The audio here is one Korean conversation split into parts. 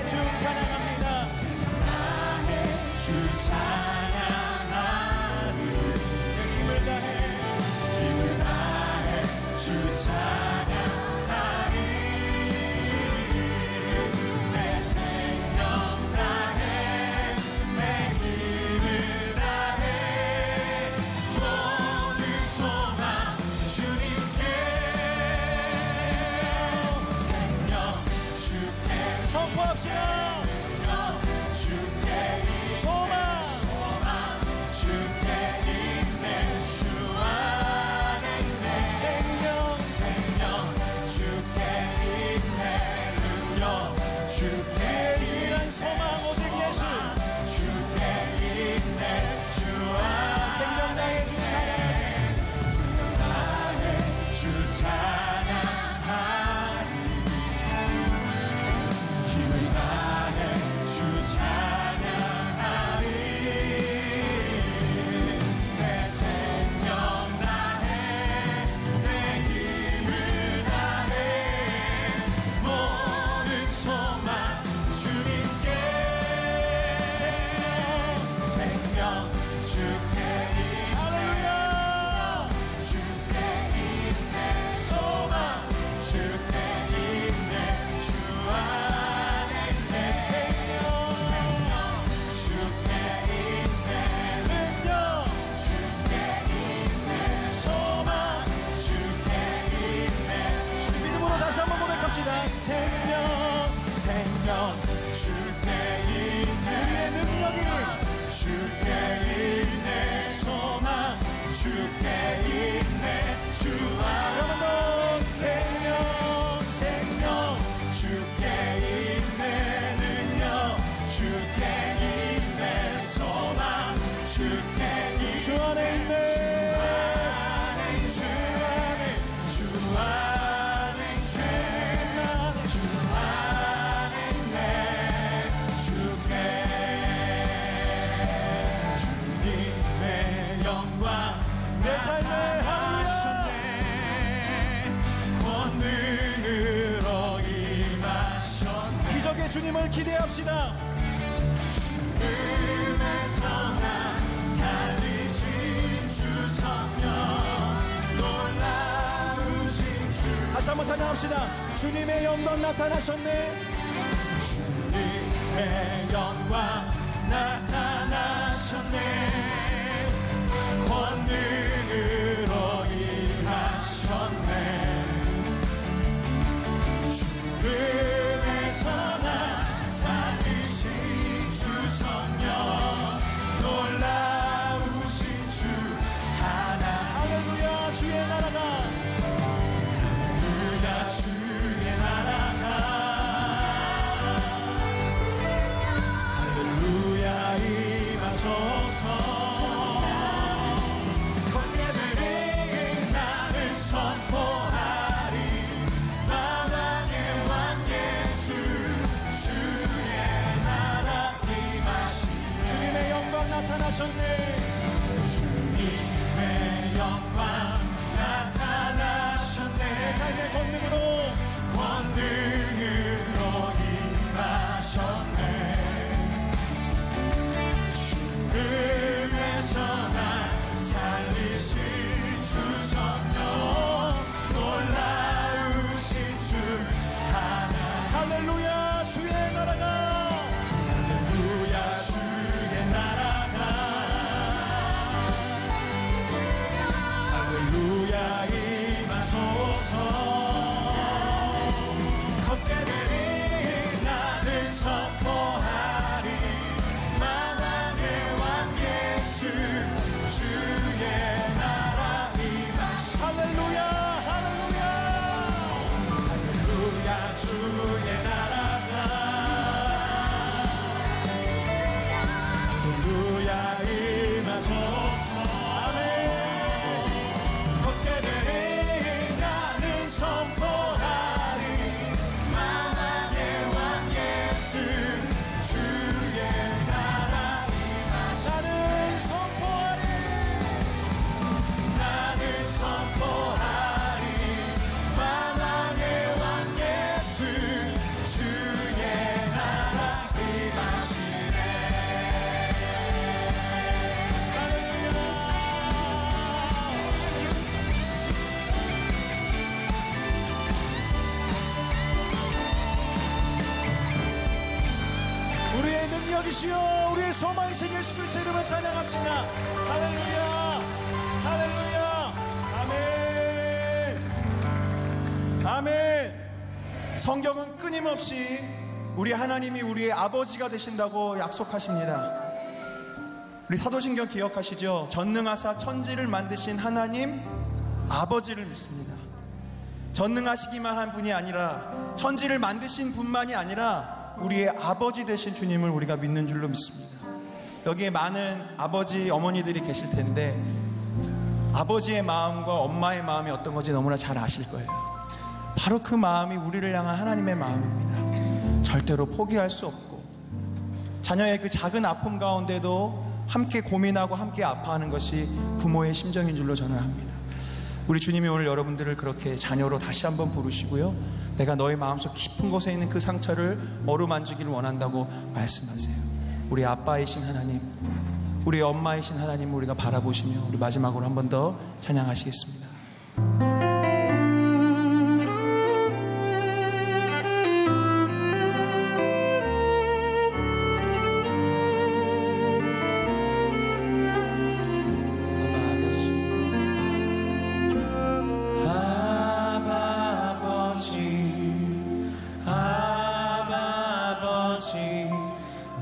주 찬양합니다. 주 찬양하리. 힘을 다해 주 찬양하리. 내 생명 다해 내 힘을 다해 모든 소망 주님께 생명 주께 선포합시다. 주께 소망 주께 있네. 주 안에 있네. 생명 주께 있네. 능력 주께 유일한 소망 오직 예수. 주께 있네. 주 안에 생명 다해 주 찬양하리. 주 찬양하리. 힘을 다해 주 찬양하리. 내 생명 다해 내 힘을 다해 모든 소망 주님께 생명 주께 있네. 주께 있네. 소망 주께 있네. 주 안에 있네. 생명 주께 있네. 능력 주께 있네. 소망 주께 있네. 믿음으로 다시 한번 고백합시다. 생명 주께 있네. 우리의 능력이 주께 있네. 소망 주께 있네. 주 안에 생명 주께 있네. 능력 주께 있네. 소망 주께 있네. 주 안에 있네. 주 안에 주 안에 있네. 주께 주님의 영광 내 삶에 하셨네. 권능으로 임하셨네. 기적의 주님을 기대합시다. 죽음에서 나 살리신 주 성령 놀라우신 주. 다시 한번 찬양합시다. 주님의 영광 나타나셨네. 주님의 영광 나타나셨네. 권능으로 임하셨네. 죽음에서 나 살리신 주 성령 놀라우신 주 하나. 할렐루야 주의 나라가 할렐루야 주의 나라가 할렐루야 임하소서. 권능을 나는 선포하리. 만왕의 왕 예수 주의 나라 임하시. 주님의 영광 나타나셨네. 주님의 영광 나타나셨네. 내 삶의 권능으로 임하셨네. 죽음에서 날 살리신 주 성령 놀라우신 주 하나. 할렐루야 주의 나라가 할렐루야 주의 나라가 여기시오. 우리의 소망이신 예수 그리스도의 이름을 찬양합시다. 할렐루야, 할렐루야, 아멘, 아멘. 성경은 끊임없이 우리 하나님이 우리의 아버지가 되신다고 약속하십니다. 우리 사도신경 기억하시죠? 전능하사 천지를 만드신 하나님 아버지를 믿습니다. 전능하시기만 한 분이 아니라 천지를 만드신 분만이 아니라 우리의 아버지 되신 주님을 우리가 믿는 줄로 믿습니다. 여기에 많은 아버지, 어머니들이 계실 텐데 아버지의 마음과 엄마의 마음이 어떤 건지 너무나 잘 아실 거예요. 바로 그 마음이 우리를 향한 하나님의 마음입니다. 절대로 포기할 수 없고 자녀의 그 작은 아픔 가운데도 함께 고민하고 함께 아파하는 것이 부모의 심정인 줄로 저는 압니다. 우리 주님이 오늘 여러분들을 그렇게 자녀로 다시 한번 부르시고요, 내가 너의 마음속 깊은 곳에 있는 그 상처를 어루만지기를 원한다고 말씀하세요. 우리 아빠이신 하나님, 우리 엄마이신 하나님을 우리가 바라보시며 우리 마지막으로 한 번 더 찬양하시겠습니다.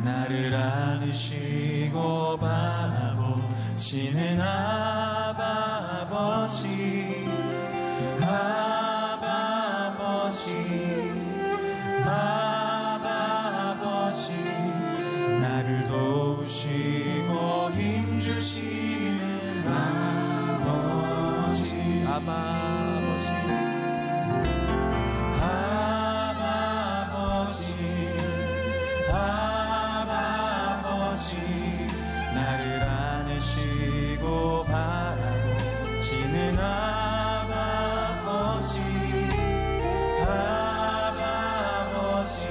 나를 안으시고 바라보시는 아바 아버지, 아바 아버지, 아바 아버지, 나를 도우시고 힘주시는 아버지, 아바 아버지, 나를 안으시고 바라보시는 아바 아버지, 아바 아버지,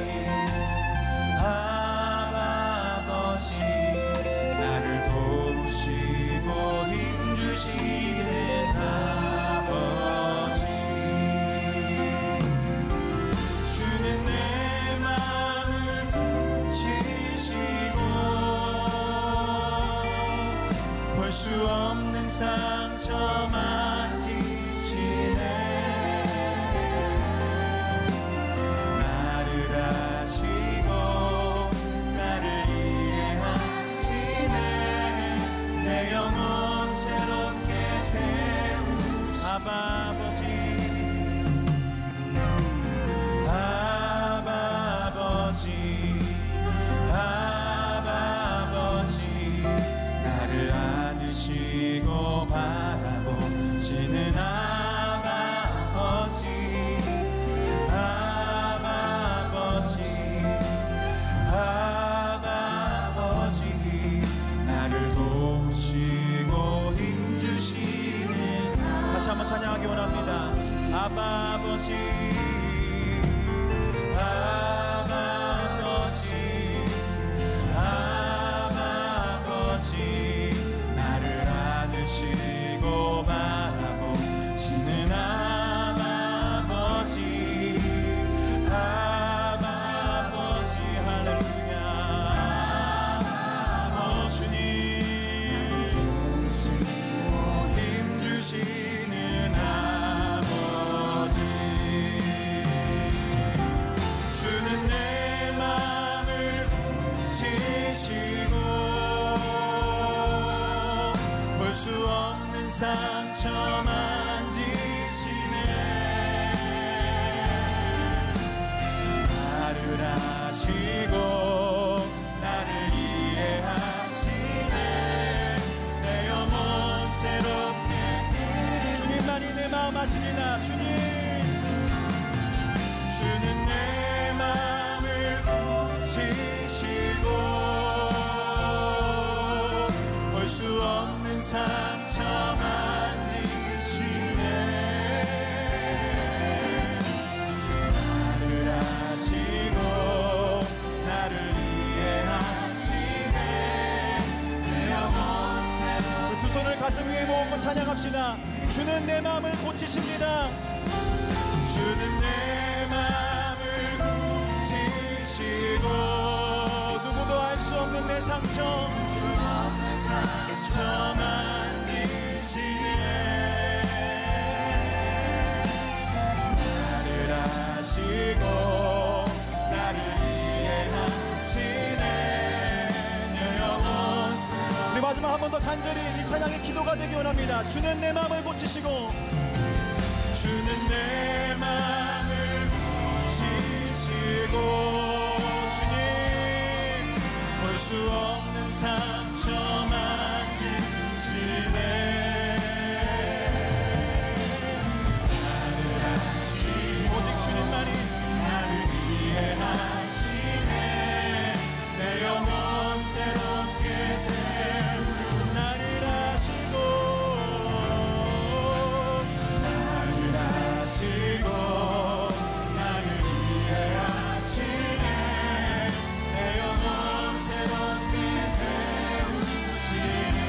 아바 아버지, 나를 도우시고 힘주시는 아버지. 주는 내 마음을 지시고 볼 수 없는 상처 만지시네. 나를 아시고 나를 이해하시네. 내 영혼 새롭게 세우시네. 아바 아버지, 아바 아버지, 아바 아버지, 나를 안으시고 바라보시는 아바 아버지, 아바 아버지, 아바 아버지, 나를 도우시고 힘주시는. 다시 한번 찬양하기 원합니다. 아바 아버지, 아바 아버지, 아바 아버지, 나를 안으시고 바라보시는 아바 아버지, 아바 아버지, 할렐루야. 주님 힘주시는 아버지, 주는 내 마음을 지시고 볼 수 없는 상처 만지시네. 나를 아시고 나를 이해하시네. 내 영혼 새롭게 세. 주님만이 내 마음 아십니다. 주님, 주는 내 마음을 지시고 볼 수 없는 상처 만지시네. 나를 아시고 나를 이해하시네. 내 영혼 새롭게. 두 손을 가슴 위에 모으고 찬양합시다. 주는 내 마음을 고치십니다. 주는 내 마음을 고치시고 누구도 알 수 상처 만지시네. 나를 아시고 나를 이해하시네. 내 영혼. 우리 마지막 한 번 더 간절히 이 찬양의 기도가 되기 원합니다. 주는 내 마음을 고치시고, 주는 내 마음을 고치시고, 주님 볼 수 없는 상처 만지시네. 나를 아시고 오직 주님만이 나를 이해하시네. 내 영혼 새롭게 세우는 나를 아시고 나를 이해하시네. 내 영혼 새롭게 세우시네.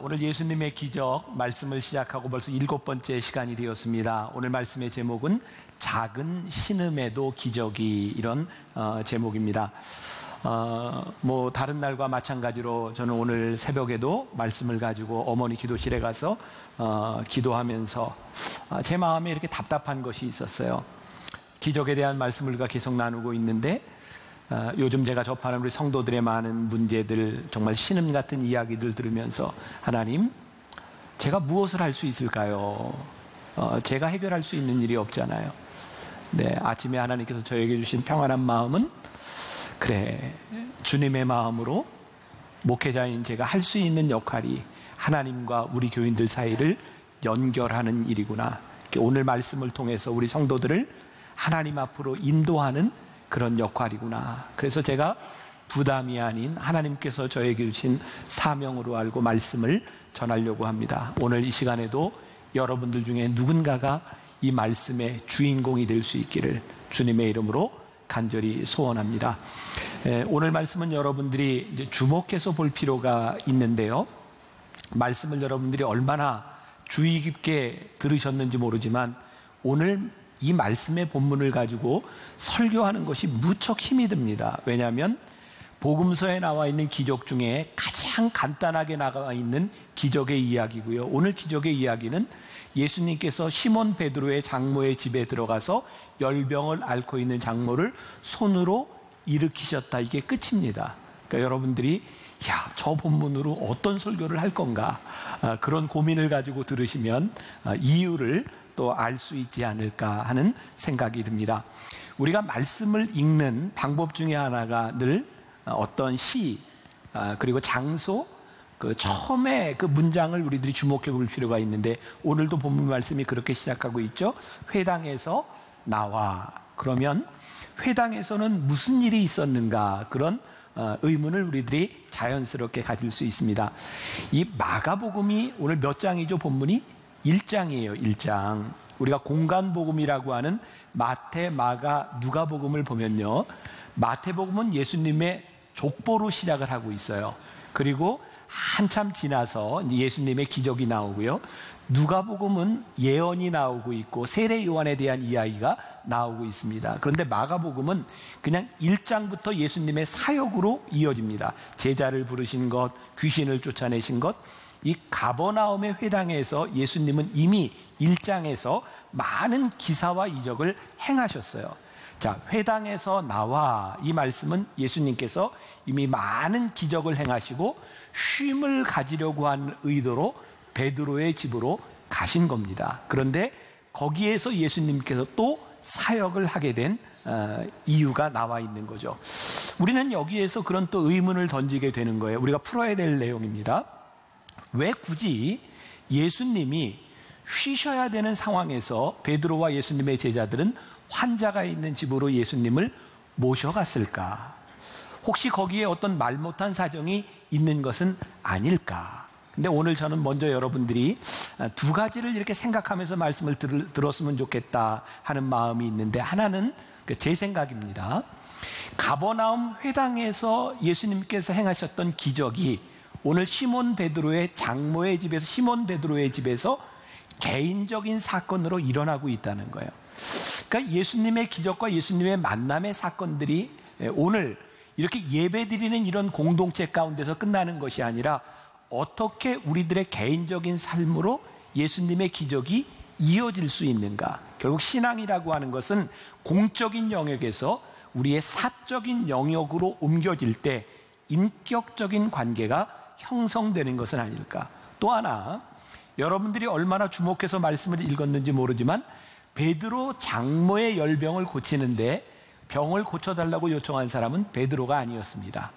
오늘 예수님의 기적 말씀을 시작하고 벌써 7번째 시간이 되었습니다. 오늘 말씀의 제목은 작은 신음에도 기적이, 이런 제목입니다. 다른 날과 마찬가지로 저는 오늘 새벽에도 말씀을 가지고 어머니 기도실에 가서 기도하면서 제 마음에 이렇게 답답한 것이 있었어요. 기적에 대한 말씀을 계속 나누고 있는데 요즘 제가 접하는 우리 성도들의 많은 문제들, 정말 신음 같은 이야기들 들으면서, 하나님, 제가 무엇을 할 수 있을까요? 제가 해결할 수 있는 일이 없잖아요. 네, 아침에 하나님께서 저에게 주신 평안한 마음은, 그래, 주님의 마음으로 목회자인 제가 할 수 있는 역할이 하나님과 우리 교인들 사이를 연결하는 일이구나. 오늘 말씀을 통해서 우리 성도들을 하나님 앞으로 인도하는 그런 역할이구나. 그래서 제가 부담이 아닌 하나님께서 저에게 주신 사명으로 알고 말씀을 전하려고 합니다. 오늘 이 시간에도 여러분들 중에 누군가가 이 말씀의 주인공이 될 수 있기를 주님의 이름으로 간절히 소원합니다. 오늘 말씀은 여러분들이 이제 주목해서 볼 필요가 있는데요. 말씀을 여러분들이 얼마나 주의 깊게 들으셨는지 모르지만 오늘 이 말씀의 본문을 가지고 설교하는 것이 무척 힘이 듭니다. 왜냐하면 복음서에 나와 있는 기적 중에 가장 간단하게 나와 있는 기적의 이야기고요. 오늘 기적의 이야기는 예수님께서 시몬 베드로의 장모의 집에 들어가서 열병을 앓고 있는 장모를 손으로 일으키셨다. 이게 끝입니다. 그러니까 여러분들이 저 본문으로 어떤 설교를 할 건가, 그런 고민을 가지고 들으시면 이유를 또 알 수 있지 않을까 하는 생각이 듭니다. 우리가 말씀을 읽는 방법 중에 하나가 늘 어떤 시, 그리고 장소, 처음에 그 문장을 우리들이 주목해 볼 필요가 있는데, 오늘도 본문 말씀이 그렇게 시작하고 있죠. 회당에서 나와. 그러면 회당에서는 무슨 일이 있었는가, 그런 의문을 우리들이 자연스럽게 가질 수 있습니다. 이 마가복음이 오늘 몇 장이죠? 본문이 1장이에요. 1장. 우리가 공간복음이라고 하는 마태, 마가, 누가복음을 보면요, 마태복음은 예수님의 족보로 시작을 하고 있어요. 그리고 한참 지나서 예수님의 기적이 나오고요, 누가복음은 예언이 나오고 있고 세례 요한에 대한 이야기가 나오고 있습니다. 그런데 마가복음은 그냥 1장부터 예수님의 사역으로 이어집니다. 제자를 부르신 것, 귀신을 쫓아내신 것. 이 가버나움의 회당에서 예수님은 이미 1장에서 많은 기사와 이적을 행하셨어요. 자, 회당에서 나와, 이 말씀은 예수님께서 이미 많은 기적을 행하시고 쉼을 가지려고 한 의도로 베드로의 집으로 가신 겁니다. 그런데 거기에서 예수님께서 또 사역을 하게 된 이유가 나와 있는 거죠. 우리는 여기에서 그런 또 의문을 던지게 되는 거예요. 우리가 풀어야 될 내용입니다. 왜 굳이 예수님이 쉬셔야 되는 상황에서 베드로와 예수님의 제자들은 환자가 있는 집으로 예수님을 모셔갔을까? 혹시 거기에 어떤 말 못한 사정이 있는 것은 아닐까? 근데 오늘 저는 먼저 여러분들이 두 가지를 이렇게 생각하면서 말씀을 들었으면 좋겠다 하는 마음이 있는데, 하나는 제 생각입니다. 가버나움 회당에서 예수님께서 행하셨던 기적이 오늘 시몬 베드로의 장모의 집에서, 시몬 베드로의 집에서 개인적인 사건으로 일어나고 있다는 거예요. 그러니까 예수님의 기적과 예수님의 만남의 사건들이 오늘 이렇게 예배드리는 이런 공동체 가운데서 끝나는 것이 아니라 어떻게 우리들의 개인적인 삶으로 예수님의 기적이 이어질 수 있는가. 결국 신앙이라고 하는 것은 공적인 영역에서 우리의 사적인 영역으로 옮겨질 때 인격적인 관계가 형성되는 것은 아닐까. 또 하나, 여러분들이 얼마나 주목해서 말씀을 읽었는지 모르지만 베드로 장모의 열병을 고치는데 병을 고쳐달라고 요청한 사람은 베드로가 아니었습니다.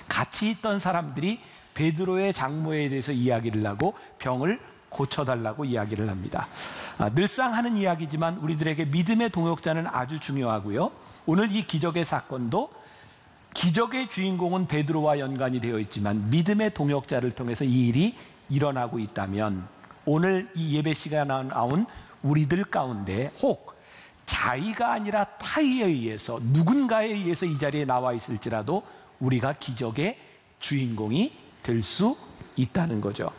같이 있던 사람들이 베드로의 장모에 대해서 이야기를 하고 병을 고쳐달라고 이야기를 합니다. 늘상 하는 이야기지만 우리들에게 믿음의 동역자는 아주 중요하고요. 오늘 이 기적의 사건도 기적의 주인공은 베드로와 연관이 되어 있지만 믿음의 동역자를 통해서 이 일이 일어나고 있다면, 오늘 이 예배 시간에 나온 우리들 가운데 혹 자의가 아니라 타의에 의해서, 누군가에 의해서 이 자리에 나와 있을지라도 우리가 기적의 주인공이 될 수 있다는 거죠.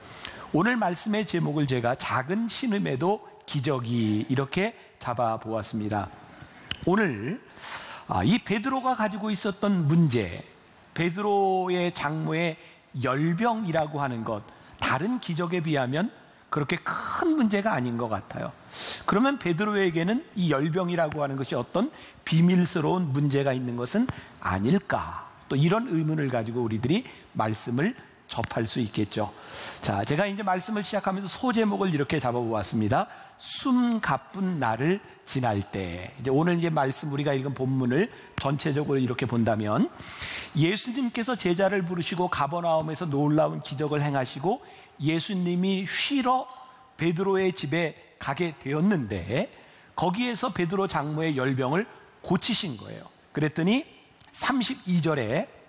오늘 말씀의 제목을 제가 작은 신음에도 기적이 이렇게 잡아보았습니다. 오늘 이 베드로가 가지고 있었던 문제, 베드로의 장모의 열병이라고 하는 것, 다른 기적에 비하면 그렇게 큰 문제가 아닌 것 같아요. 그러면 베드로에게는 이 열병이라고 하는 것이 어떤 비밀스러운 문제가 있는 것은 아닐까? 또 이런 의문을 가지고 우리들이 말씀을 접할 수 있겠죠. 자, 제가 이제 말씀을 시작하면서 소제목을 이렇게 잡아보았습니다. 숨 가쁜 날을 지날 때. 이제 오늘 이제 말씀 우리가 읽은 본문을 전체적으로 이렇게 본다면, 예수님께서 제자를 부르시고 가버나움에서 놀라운 기적을 행하시고 예수님이 쉬러 베드로의 집에 가게 되었는데, 거기에서 베드로 장모의 열병을 고치신 거예요. 그랬더니 32절에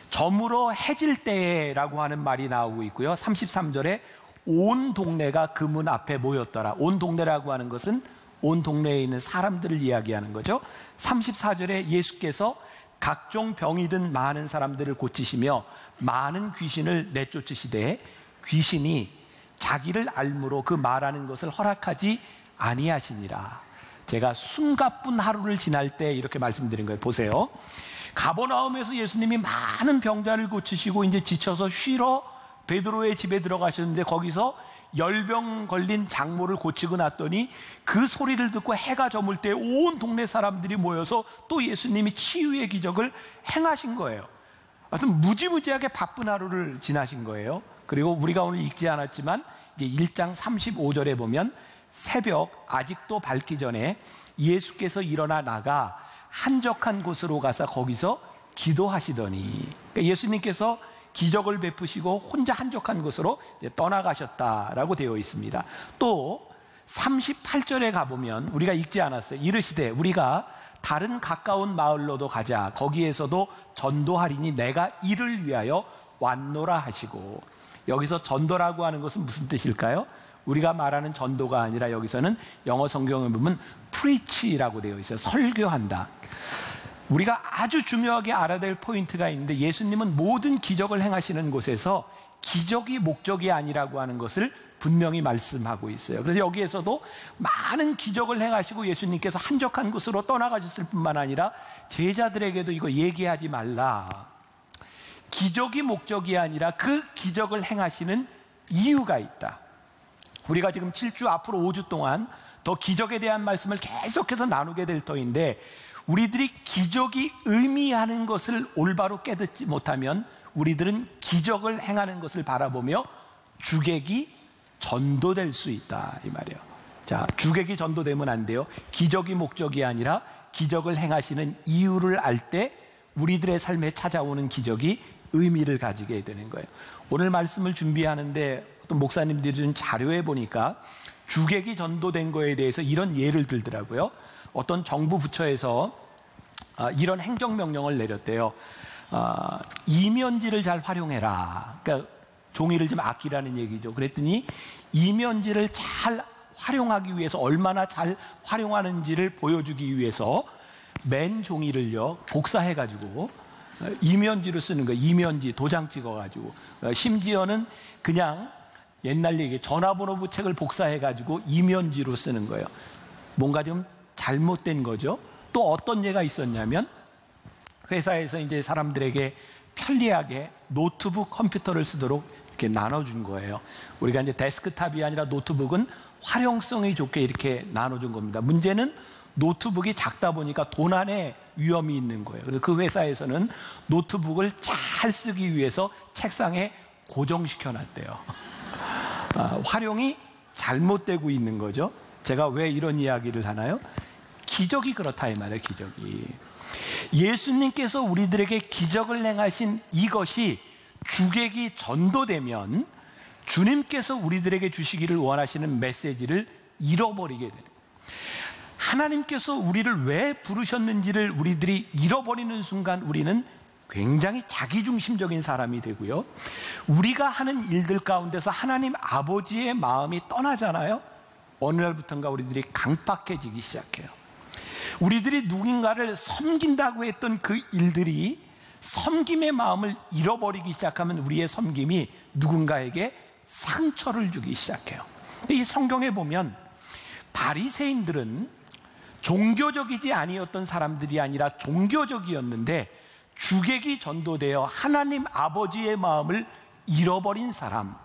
저물어 해질 때라고 하는 말이 나오고 있고요. 33절에 온 동네가 그 문 앞에 모였더라. 온 동네라고 하는 것은 온 동네에 있는 사람들을 이야기하는 거죠. 34절에 예수께서 각종 병이 든 많은 사람들을 고치시며 많은 귀신을 내쫓으시되 귀신이 자기를 알므로 그 말하는 것을 허락하지 아니하시니라. 제가 숨가쁜 하루를 지날 때 이렇게 말씀드린 거예요. 보세요. 가버나움에서 예수님이 많은 병자를 고치시고 이제 지쳐서 쉬러 베드로의 집에 들어가셨는데, 거기서 열병 걸린 장모를 고치고 났더니 그 소리를 듣고 해가 저물 때 온 동네 사람들이 모여서 또 예수님이 치유의 기적을 행하신 거예요. 하여튼 무지무지하게 바쁜 하루를 지나신 거예요. 그리고 우리가 오늘 읽지 않았지만 이제 1장 35절에 보면 새벽 아직도 밝기 전에 예수께서 일어나 나가 한적한 곳으로 가서 거기서 기도하시더니, 그러니까 예수님께서 기적을 베푸시고 혼자 한적한 곳으로 떠나가셨다라고 되어 있습니다. 또 38절에 가보면 우리가 읽지 않았어요. 이르시되 우리가 다른 가까운 마을로도 가자. 거기에서도 전도하리니 내가 이를 위하여 왔노라 하시고, 여기서 전도라고 하는 것은 무슨 뜻일까요? 우리가 말하는 전도가 아니라 여기서는 영어 성경을 보면 preach라고 되어 있어요. 설교한다. 우리가 아주 중요하게 알아야 될 포인트가 있는데, 예수님은 모든 기적을 행하시는 곳에서 기적이 목적이 아니라고 하는 것을 분명히 말씀하고 있어요. 그래서 여기에서도 많은 기적을 행하시고 예수님께서 한적한 곳으로 떠나가셨을 뿐만 아니라 제자들에게도 이거 얘기하지 말라. 기적이 목적이 아니라 그 기적을 행하시는 이유가 있다. 우리가 지금 7주 앞으로 5주 동안 더 기적에 대한 말씀을 계속해서 나누게 될 터인데, 우리들이 기적이 의미하는 것을 올바로 깨닫지 못하면 우리들은 기적을 행하는 것을 바라보며 주객이 전도될 수 있다, 이 말이에요. 자, 주객이 전도되면 안 돼요. 기적이 목적이 아니라 기적을 행하시는 이유를 알 때 우리들의 삶에 찾아오는 기적이 의미를 가지게 되는 거예요. 오늘 말씀을 준비하는데 어떤 목사님들이 준 자료에 보니까 주객이 전도된 거에 대해서 이런 예를 들더라고요. 어떤 정부 부처에서 이런 행정명령을 내렸대요. 이면지를 잘 활용해라. 그러니까 종이를 좀 아끼라는 얘기죠. 그랬더니 이면지를 잘 활용하기 위해서, 얼마나 잘 활용하는지를 보여주기 위해서 맨 종이를요 복사해가지고 이면지로 쓰는 거예요. 이면지 도장 찍어가지고, 심지어는 그냥 옛날 얘기 전화번호부 책을 복사해가지고 이면지로 쓰는 거예요. 뭔가 좀 잘못된 거죠. 또 어떤 예가 있었냐면, 회사에서 이제 사람들에게 편리하게 노트북 컴퓨터를 쓰도록 이렇게 나눠준 거예요. 우리가 이제 데스크탑이 아니라 노트북은 활용성이 좋게 이렇게 나눠준 겁니다. 문제는 노트북이 작다 보니까 도난의 위험이 있는 거예요. 그래서 그 회사에서는 노트북을 잘 쓰기 위해서 책상에 고정시켜 놨대요. 활용이 잘못되고 있는 거죠. 제가 왜 이런 이야기를 하나요? 기적이 그렇다 이 말이에요. 기적이. 예수님께서 우리들에게 기적을 행하신 이것이 주객이 전도되면 주님께서 우리들에게 주시기를 원하시는 메시지를 잃어버리게 되는 거예요. 하나님께서 우리를 왜 부르셨는지를 우리들이 잃어버리는 순간 우리는 굉장히 자기중심적인 사람이 되고요. 우리가 하는 일들 가운데서 하나님 아버지의 마음이 떠나잖아요. 어느 날부터인가 우리들이 강팍해지기 시작해요. 우리들이 누군가를 섬긴다고 했던 그 일들이 섬김의 마음을 잃어버리기 시작하면 우리의 섬김이 누군가에게 상처를 주기 시작해요. 이 성경에 보면 바리새인들은 종교적이지 아니었던 사람들이 아니라 종교적이었는데 주객이 전도되어 하나님 아버지의 마음을 잃어버린 사람,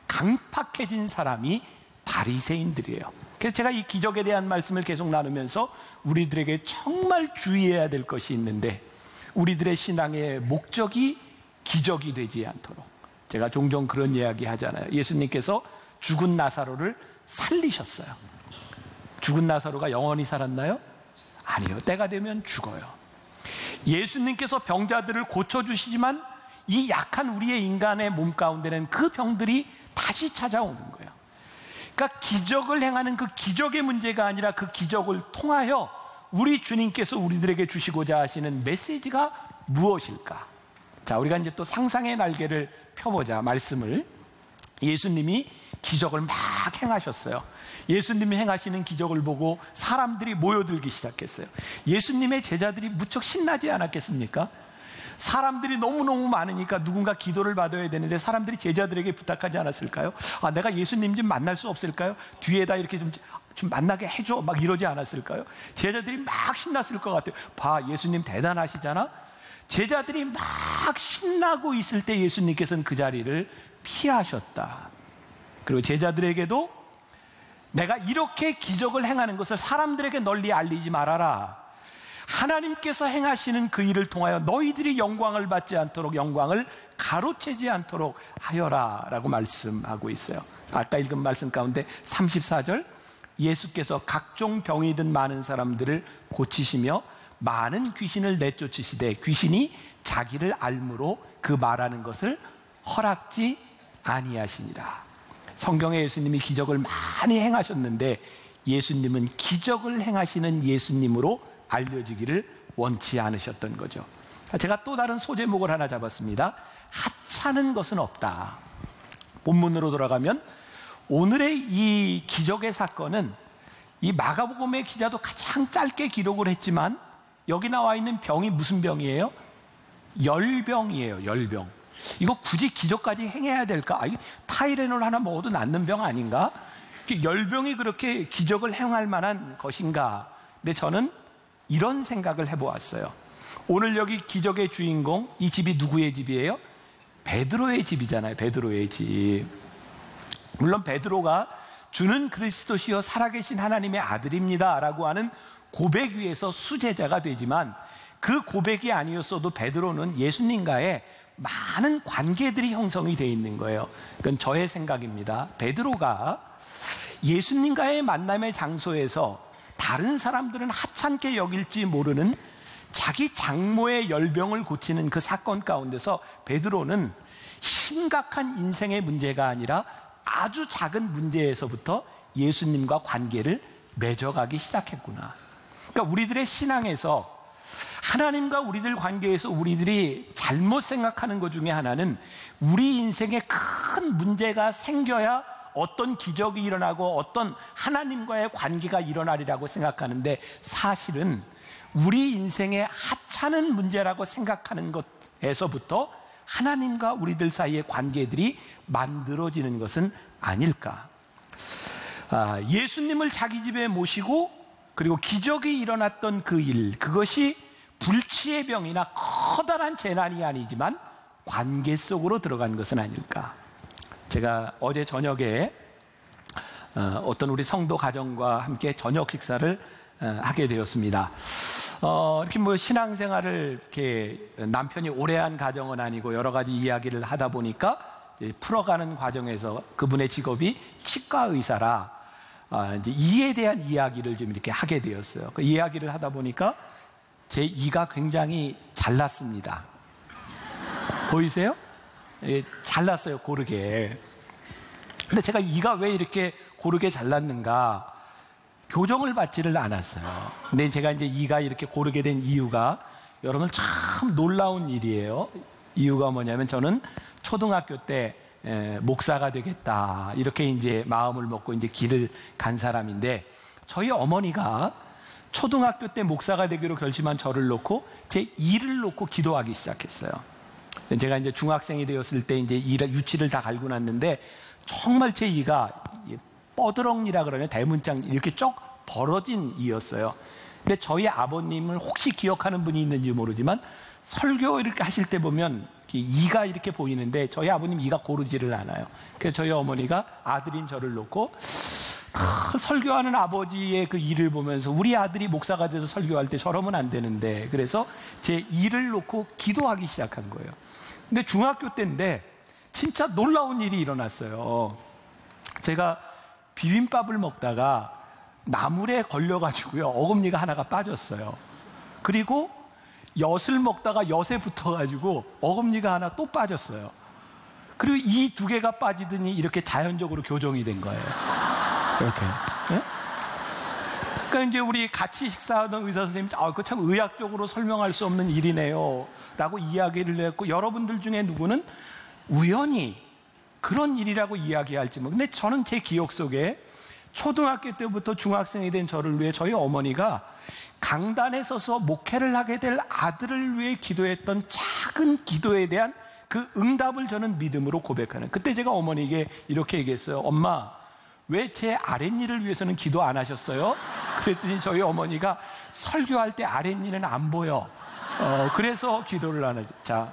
강팍해진 사람이 바리새인들이에요. 그래서 제가 이 기적에 대한 말씀을 계속 나누면서 우리들에게 정말 주의해야 될 것이 있는데, 우리들의 신앙의 목적이 기적이 되지 않도록. 제가 종종 그런 이야기 하잖아요. 예수님께서 죽은 나사로를 살리셨어요. 죽은 나사로가 영원히 살았나요? 아니요. 때가 되면 죽어요. 예수님께서 병자들을 고쳐주시지만 이 약한 우리의 인간의 몸 가운데는 그 병들이 다시 찾아오는 거예요. 그러니까 기적을 행하는 그 기적의 문제가 아니라 그 기적을 통하여 우리 주님께서 우리들에게 주시고자 하시는 메시지가 무엇일까? 자, 우리가 이제 또 상상의 날개를 펴보자. 말씀을. 예수님이 기적을 막 행하셨어요. 예수님이 행하시는 기적을 보고 사람들이 모여들기 시작했어요. 예수님의 제자들이 무척 신나지 않았겠습니까? 사람들이 너무너무 많으니까 누군가 기도를 받아야 되는데 사람들이 제자들에게 부탁하지 않았을까요? 아, 내가 예수님 좀 만날 수 없을까요? 뒤에다 이렇게 좀 만나게 해줘. 막 이러지 않았을까요? 제자들이 막 신났을 것 같아요. 봐, 예수님 대단하시잖아? 제자들이 막 신나고 있을 때 예수님께서는 그 자리를 피하셨다. 그리고 제자들에게도 내가 이렇게 기적을 행하는 것을 사람들에게 널리 알리지 말아라. 하나님께서 행하시는 그 일을 통하여 너희들이 영광을 받지 않도록, 영광을 가로채지 않도록 하여라 라고 말씀하고 있어요. 아까 읽은 말씀 가운데 34절, 예수께서 각종 병이 든 많은 사람들을 고치시며 많은 귀신을 내쫓으시되 귀신이 자기를 알므로 그 말하는 것을 허락지 아니하시니라. 성경에 예수님이 기적을 많이 행하셨는데 예수님은 기적을 행하시는 예수님으로 알려지기를 원치 않으셨던 거죠. 제가 또 다른 소제목을 하나 잡았습니다. 하찮은 것은 없다. 본문으로 돌아가면 오늘의 이 기적의 사건은 이 마가복음의 기자도 가장 짧게 기록을 했지만 여기 나와 있는 병이 무슨 병이에요? 열병이에요. 열병. 이거 굳이 기적까지 행해야 될까? 타이레놀 하나 먹어도 낫는 병 아닌가? 열병이 그렇게 기적을 행할 만한 것인가? 근데 저는 이런 생각을 해보았어요. 오늘 여기 기적의 주인공, 이 집이 누구의 집이에요? 베드로의 집이잖아요. 베드로의 집. 물론 베드로가 주는 그리스도시여 살아계신 하나님의 아들입니다 라고 하는 고백 위에서 수제자가 되지만 그 고백이 아니었어도 베드로는 예수님과의 많은 관계들이 형성이 되어 있는 거예요. 그건 저의 생각입니다. 베드로가 예수님과의 만남의 장소에서 다른 사람들은 하찮게 여길지 모르는 자기 장모의 열병을 고치는 그 사건 가운데서 베드로는 심각한 인생의 문제가 아니라 아주 작은 문제에서부터 예수님과 관계를 맺어가기 시작했구나. 그러니까 우리들의 신앙에서 하나님과 우리들 관계에서 우리들이 잘못 생각하는 것 중에 하나는 우리 인생에 큰 문제가 생겨야 어떤 기적이 일어나고 어떤 하나님과의 관계가 일어나리라고 생각하는데 사실은 우리 인생의 하찮은 문제라고 생각하는 것에서부터 하나님과 우리들 사이의 관계들이 만들어지는 것은 아닐까. 예수님을 자기 집에 모시고 그리고 기적이 일어났던 그 일, 그것이 불치의 병이나 커다란 재난이 아니지만 관계 속으로 들어간 것은 아닐까. 제가 어제 저녁에 어떤 우리 성도 가정과 함께 저녁 식사를 하게 되었습니다. 이렇게 뭐 신앙생활을 이렇게 남편이 오래 한 가정은 아니고 여러 가지 이야기를 하다 보니까 풀어가는 과정에서 그분의 직업이 치과 의사라 이제 이에 대한 이야기를 좀 이렇게 하게 되었어요. 그 이야기를 하다 보니까 제 이가 굉장히 잘났습니다. 보이세요? 잘났어요, 고르게. 근데 제가 이가 왜 이렇게 고르게 잘났는가? 교정을 받지를 않았어요. 근데 제가 이제 이가 이렇게 고르게 된 이유가 여러분 참 놀라운 일이에요. 이유가 뭐냐면 저는 초등학교 때 목사가 되겠다 이렇게 이제 마음을 먹고 이제 길을 간 사람인데 저희 어머니가 초등학교 때 목사가 되기로 결심한 저를 놓고 제 이를 놓고 기도하기 시작했어요. 제가 이제 중학생이 되었을 때 이제 유치를 다 갈고 났는데 정말 제 이가 뻐드렁니라 그러면 대문짝 이렇게 쭉 벌어진 이였어요. 근데 저희 아버님을 혹시 기억하는 분이 있는지 모르지만 설교 이렇게 하실 때 보면 이가 이렇게 보이는데 저희 아버님 이가 고르지를 않아요. 그래서 저희 어머니가 아들인 저를 놓고 설교하는 아버지의 그 일을 보면서 우리 아들이 목사가 돼서 설교할 때 저러면 안 되는데, 그래서 제 일을 놓고 기도하기 시작한 거예요. 근데 중학교 때인데 진짜 놀라운 일이 일어났어요. 제가 비빔밥을 먹다가 나물에 걸려가지고요, 어금니가 하나가 빠졌어요. 그리고 엿을 먹다가 엿에 붙어가지고 어금니가 하나 또 빠졌어요. 그리고 이 두 개가 빠지더니 이렇게 자연적으로 교정이 된 거예요. 이렇게. 네? 그러니까 이제 우리 같이 식사하던 의사 선생님이 그거 참 의학적으로 설명할 수 없는 일이네요 라고 이야기를 했고, 여러분들 중에 누구는 우연히 그런 일이라고 이야기할지 뭐. 근데 저는 제 기억 속에 초등학교 때부터 중학생이 된 저를 위해 저희 어머니가 강단에 서서 목회를 하게 될 아들을 위해 기도했던 작은 기도에 대한 그 응답을 저는 믿음으로 고백하는, 그때 제가 어머니에게 이렇게 얘기했어요. 엄마, 왜 제 아랫니를 위해서는 기도 안 하셨어요? 그랬더니 저희 어머니가 설교할 때 아랫니는 안 보여. 그래서 기도를 안 하죠. 자,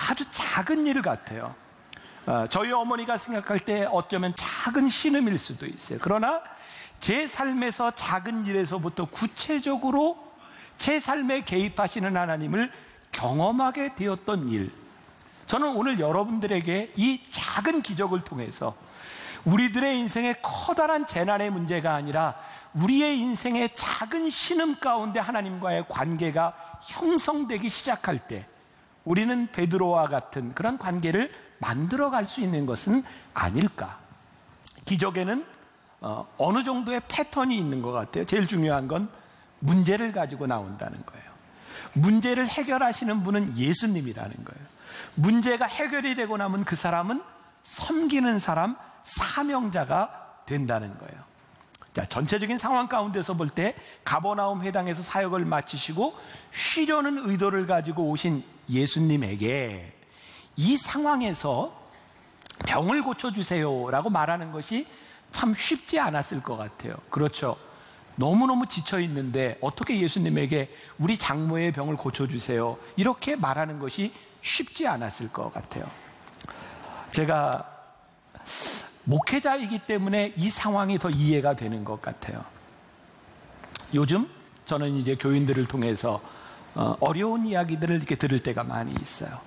아주 작은 일 같아요. 저희 어머니가 생각할 때 어쩌면 작은 신음일 수도 있어요. 그러나 제 삶에서 작은 일에서부터 구체적으로 제 삶에 개입하시는 하나님을 경험하게 되었던 일, 저는 오늘 여러분들에게 이 작은 기적을 통해서 우리들의 인생의 커다란 재난의 문제가 아니라 우리의 인생의 작은 신음 가운데 하나님과의 관계가 형성되기 시작할 때 우리는 베드로와 같은 그런 관계를 만들어갈 수 있는 것은 아닐까. 기적에는 어느 정도의 패턴이 있는 것 같아요. 제일 중요한 건 문제를 가지고 나온다는 거예요. 문제를 해결하시는 분은 예수님이라는 거예요. 문제가 해결이 되고 나면 그 사람은 섬기는 사람, 사명자가 된다는 거예요. 자, 전체적인 상황 가운데서 볼 때 가버나움 회당에서 사역을 마치시고 쉬려는 의도를 가지고 오신 예수님에게 이 상황에서 병을 고쳐주세요라고 말하는 것이 참 쉽지 않았을 것 같아요. 그렇죠. 너무너무 지쳐있는데 어떻게 예수님에게 우리 장모의 병을 고쳐주세요 이렇게 말하는 것이 쉽지 않았을 것 같아요. 제가 목회자이기 때문에 이 상황이 더 이해가 되는 것 같아요. 요즘 저는 이제 교인들을 통해서 어려운 이야기들을 이렇게 들을 때가 많이 있어요.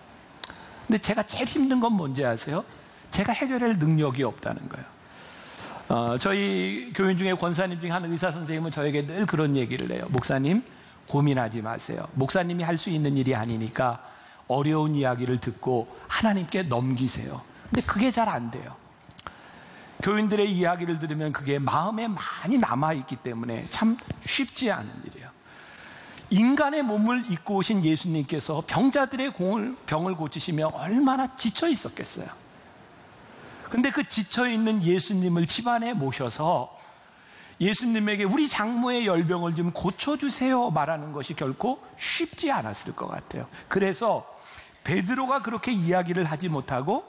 근데 제가 제일 힘든 건 뭔지 아세요? 제가 해결할 능력이 없다는 거예요. 저희 교인 중에 권사님 중에 한 의사 선생님은 저에게 늘 그런 얘기를 해요. 목사님, 고민하지 마세요. 목사님이 할 수 있는 일이 아니니까 어려운 이야기를 듣고 하나님께 넘기세요. 근데 그게 잘 안 돼요. 교인들의 이야기를 들으면 그게 마음에 많이 남아있기 때문에 참 쉽지 않은 일이에요. 인간의 몸을 입고 오신 예수님께서 병자들의 병을 고치시며 얼마나 지쳐 있었겠어요. 근데 그 지쳐있는 예수님을 집안에 모셔서 예수님에게 우리 장모의 열병을 좀 고쳐주세요 말하는 것이 결코 쉽지 않았을 것 같아요. 그래서 베드로가 그렇게 이야기를 하지 못하고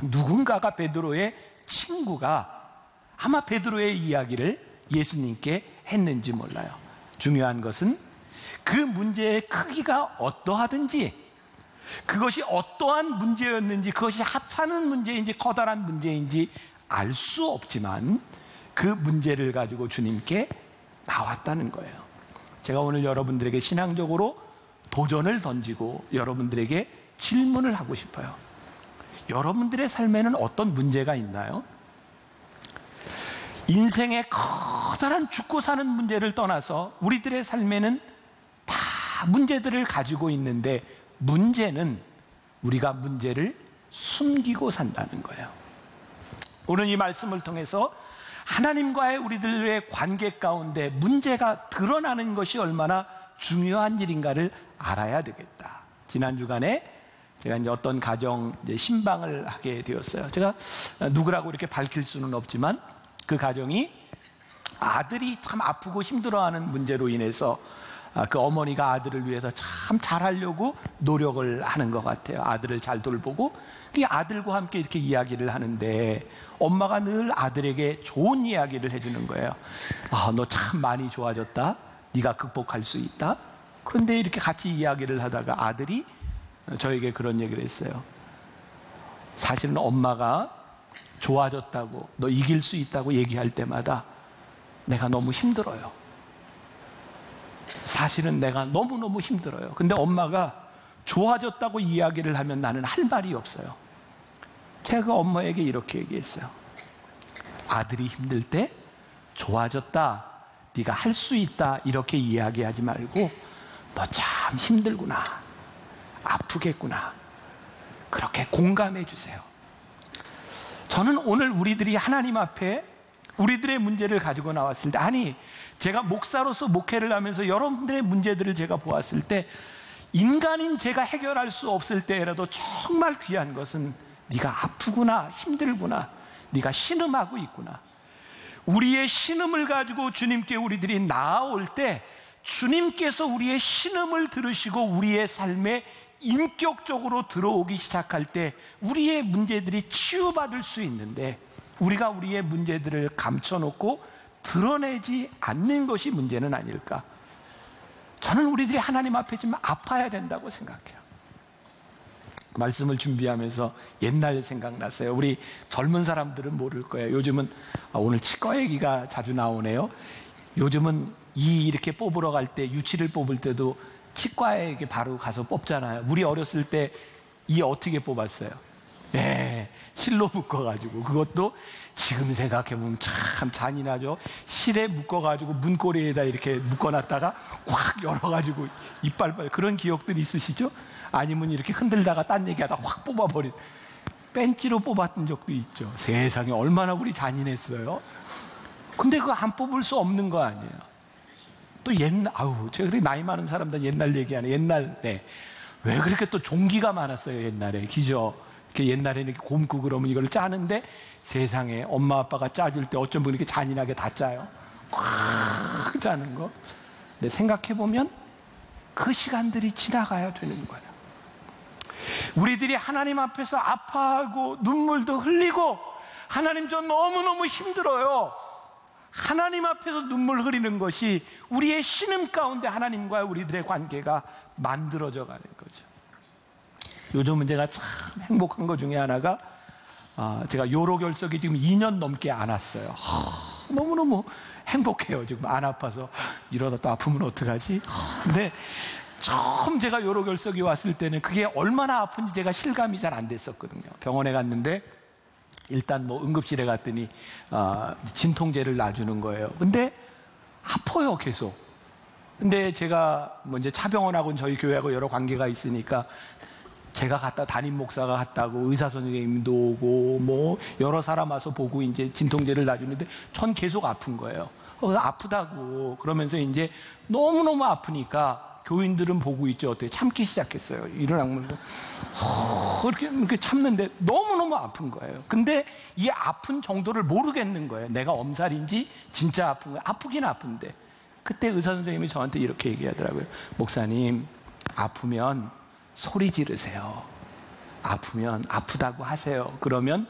누군가가 베드로의 친구가 아마 베드로의 이야기를 예수님께 했는지 몰라요. 중요한 것은 그 문제의 크기가 어떠하든지, 그것이 어떠한 문제였는지, 그것이 하찮은 문제인지 커다란 문제인지 알 수 없지만 그 문제를 가지고 주님께 나왔다는 거예요. 제가 오늘 여러분들에게 신앙적으로 도전을 던지고 여러분들에게 질문을 하고 싶어요. 여러분들의 삶에는 어떤 문제가 있나요? 인생의 커다란 죽고 사는 문제를 떠나서 우리들의 삶에는 다 문제들을 가지고 있는데, 문제는 우리가 문제를 숨기고 산다는 거예요. 오늘 이 말씀을 통해서 하나님과의 우리들의 관계 가운데 문제가 드러나는 것이 얼마나 중요한 일인가를 알아야 되겠다. 지난 주간에 제가 이제 어떤 가정 신방을 하게 되었어요. 제가 누구라고 이렇게 밝힐 수는 없지만 그 가정이 아들이 참 아프고 힘들어하는 문제로 인해서 그 어머니가 아들을 위해서 참 잘하려고 노력을 하는 것 같아요. 아들을 잘 돌보고 그 아들과 함께 이렇게 이야기를 하는데 엄마가 늘 아들에게 좋은 이야기를 해주는 거예요. 너 참 많이 좋아졌다. 네가 극복할 수 있다. 그런데 이렇게 같이 이야기를 하다가 아들이 저에게 그런 얘기를 했어요. 사실은 엄마가 좋아졌다고, 너 이길 수 있다고 얘기할 때마다 내가 너무 힘들어요. 사실은 내가 너무너무 힘들어요. 근데 엄마가 좋아졌다고 이야기를 하면 나는 할 말이 없어요. 제가 엄마에게 이렇게 얘기했어요. 아들이 힘들 때 좋아졌다, 네가 할 수 있다 이렇게 이야기하지 말고 너 참 힘들구나, 아프겠구나, 그렇게 공감해 주세요. 저는 오늘 우리들이 하나님 앞에 우리들의 문제를 가지고 나왔을 때, 아니 제가 목사로서 목회를 하면서 여러분들의 문제들을 제가 보았을 때 인간인 제가 해결할 수 없을 때라도 정말 귀한 것은 네가 아프구나, 힘들구나, 네가 신음하고 있구나. 우리의 신음을 가지고 주님께 우리들이 나아올 때 주님께서 우리의 신음을 들으시고 우리의 삶에 인격적으로 들어오기 시작할 때 우리의 문제들이 치유받을 수 있는데, 우리가 우리의 문제들을 감춰놓고 드러내지 않는 것이 문제는 아닐까. 저는 우리들이 하나님 앞에 좀 아파야 된다고 생각해요. 말씀을 준비하면서 옛날 생각났어요. 우리 젊은 사람들은 모를 거예요. 요즘은 오늘 치과 얘기가 자주 나오네요. 요즘은 이 이렇게 뽑으러 갈 때, 유치를 뽑을 때도 치과에 바로 가서 뽑잖아요. 우리 어렸을 때 이 어떻게 뽑았어요? 네, 실로 묶어가지고, 그것도 지금 생각해보면 참 잔인하죠. 실에 묶어가지고 문고리에다 이렇게 묶어놨다가 확 열어가지고 이빨, 그런 기억들 있으시죠? 아니면 이렇게 흔들다가 딴 얘기하다 확 뽑아버린, 벤치로 뽑았던 적도 있죠. 세상에 얼마나 우리 잔인했어요. 근데 그거 안 뽑을 수 없는 거 아니에요. 또 옛날, 제가 그렇게 나이 많은 사람들 옛날 얘기하네. 옛날에 왜 그렇게 또 종기가 많았어요, 옛날에. 기죠? 옛날에는 이렇게 곰고 그러면 이걸 짜는데 세상에 엄마 아빠가 짜줄 때 어쩜 이렇게 잔인하게 다 짜요. 꽉 짜는 거. 근데 생각해보면 그 시간들이 지나가야 되는 거예요. 우리들이 하나님 앞에서 아파하고 눈물도 흘리고, 하나님 저 너무너무 힘들어요. 하나님 앞에서 눈물 흘리는 것이 우리의 신음 가운데 하나님과 우리들의 관계가 만들어져 가는 거죠. 요즘은 제가 참 행복한 것 중에 하나가, 제가 요로결석이 지금 2년 넘게 안 왔어요. 너무너무 행복해요. 지금 안 아파서. 이러다 또 아프면 어떡하지? 근데 처음 제가 요로결석이 왔을 때는 그게 얼마나 아픈지 제가 실감이 잘 안 됐었거든요. 병원에 갔는데 일단 뭐 응급실에 갔더니 진통제를 놔주는 거예요. 근데 아파요, 계속. 근데 제가 뭐 이제 차병원하고는 저희 교회하고 여러 관계가 있으니까 제가 갔다, 담임 목사가 갔다고 의사 선생님도 오고 뭐 여러 사람 와서 보고 이제 진통제를 놔주는데 전 계속 아픈 거예요. 아프다고 그러면서 이제 너무너무 아프니까 교인들은 보고 있죠. 어떻게 참기 시작했어요. 이런 악물고 이렇게 참는데 너무너무 아픈 거예요. 근데 이 아픈 정도를 모르겠는 거예요. 내가 엄살인지 진짜 아픈 거예요. 아프긴 아픈데. 그때 의사 선생님이 저한테 이렇게 얘기하더라고요. 목사님, 아프면 소리 지르세요. 아프면 아프다고 하세요. 그러면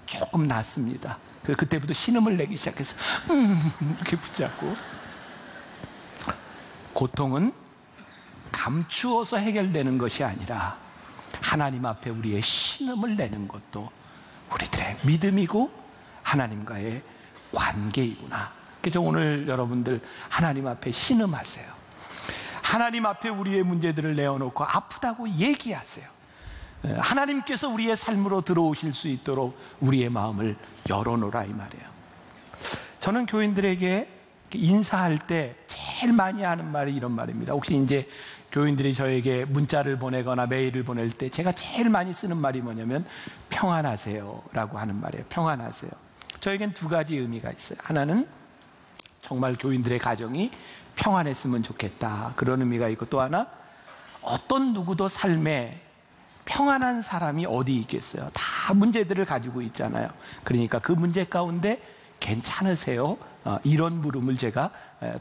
조금 낫습니다. 그때부터 신음을 내기 시작했어요. 이렇게 붙잡고. 고통은 감추어서 해결되는 것이 아니라 하나님 앞에 우리의 신음을 내는 것도 우리들의 믿음이고 하나님과의 관계이구나. 그래서 오늘 여러분들 하나님 앞에 신음하세요. 하나님 앞에 우리의 문제들을 내어놓고 아프다고 얘기하세요. 하나님께서 우리의 삶으로 들어오실 수 있도록 우리의 마음을 열어놓으라, 이 말이에요. 저는 교인들에게 인사할 때 제일 많이 하는 말이 이런 말입니다. 혹시 이제 교인들이 저에게 문자를 보내거나 메일을 보낼 때 제가 제일 많이 쓰는 말이 뭐냐면 평안하세요 라고 하는 말이에요. 평안하세요. 저에겐 두 가지 의미가 있어요. 하나는 정말 교인들의 가정이 평안했으면 좋겠다, 그런 의미가 있고, 또 하나, 어떤 누구도 삶에 평안한 사람이 어디 있겠어요. 다 문제들을 가지고 있잖아요. 그러니까 그 문제 가운데 괜찮으세요? 이런 물음을 제가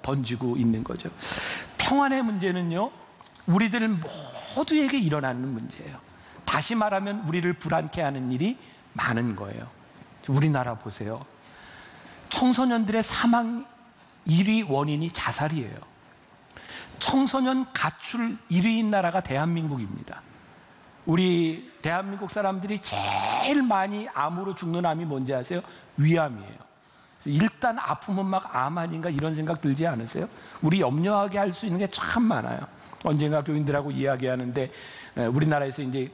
던지고 있는 거죠. 평안의 문제는요, 우리들 모두에게 일어나는 문제예요. 다시 말하면 우리를 불안케 하는 일이 많은 거예요. 우리나라 보세요. 청소년들의 사망 1위 원인이 자살이에요. 청소년 가출 1위인 나라가 대한민국입니다. 우리 대한민국 사람들이 제일 많이 암으로 죽는 암이 뭔지 아세요? 위암이에요. 일단 아프면 막 암 아닌가 이런 생각 들지 않으세요? 우리 염려하게 할 수 있는 게 참 많아요. 언젠가 교인들하고 이야기하는데, 우리나라에서 이제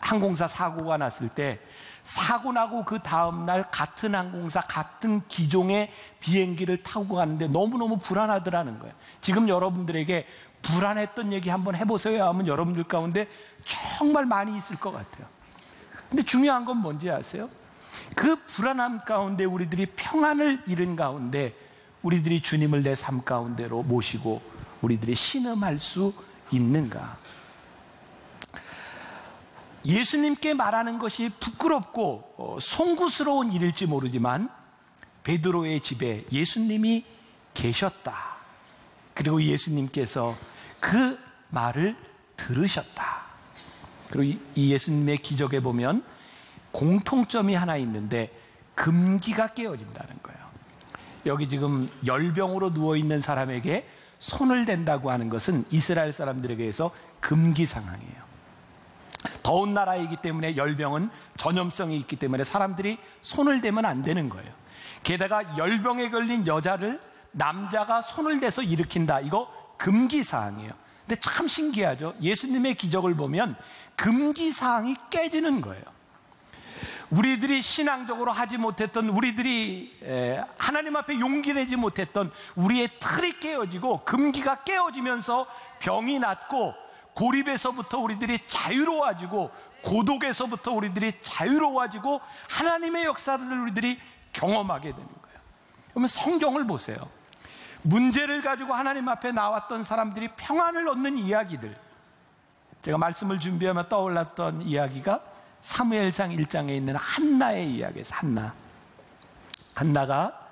항공사 사고가 났을 때 사고 나고 그 다음날 같은 항공사 같은 기종의 비행기를 타고 가는데 너무너무 불안하더라는 거예요. 지금 여러분들에게 불안했던 얘기 한번 해보세요 하면 여러분들 가운데 정말 많이 있을 것 같아요. 근데 중요한 건 뭔지 아세요? 그 불안함 가운데 우리들이 평안을 잃은 가운데 우리들이 주님을 내 삶 가운데로 모시고 우리들이 신음할 수 있는가? 예수님께 말하는 것이 부끄럽고 송구스러운 일일지 모르지만 베드로의 집에 예수님이 계셨다. 그리고 예수님께서 그 말을 들으셨다. 그리고 이 예수님의 기적에 보면 공통점이 하나 있는데 금기가 깨어진다는 거예요. 여기 지금 열병으로 누워있는 사람에게 손을 댄다고 하는 것은 이스라엘 사람들에게서 금기 상황이에요. 더운 나라이기 때문에 열병은 전염성이 있기 때문에 사람들이 손을 대면 안 되는 거예요. 게다가 열병에 걸린 여자를 남자가 손을 대서 일으킨다. 이거 금기사항이에요. 근데 참 신기하죠. 예수님의 기적을 보면 금기사항이 깨지는 거예요. 우리들이 신앙적으로 하지 못했던, 우리들이 하나님 앞에 용기 내지 못했던 우리의 틀이 깨어지고 금기가 깨어지면서 병이 낫고 고립에서부터 우리들이 자유로워지고 고독에서부터 우리들이 자유로워지고 하나님의 역사를 우리들이 경험하게 되는 거예요. 그러면 성경을 보세요. 문제를 가지고 하나님 앞에 나왔던 사람들이 평안을 얻는 이야기들, 제가 말씀을 준비하며 떠올랐던 이야기가 사무엘상 1장에 있는 한나의 이야기예요. 한나가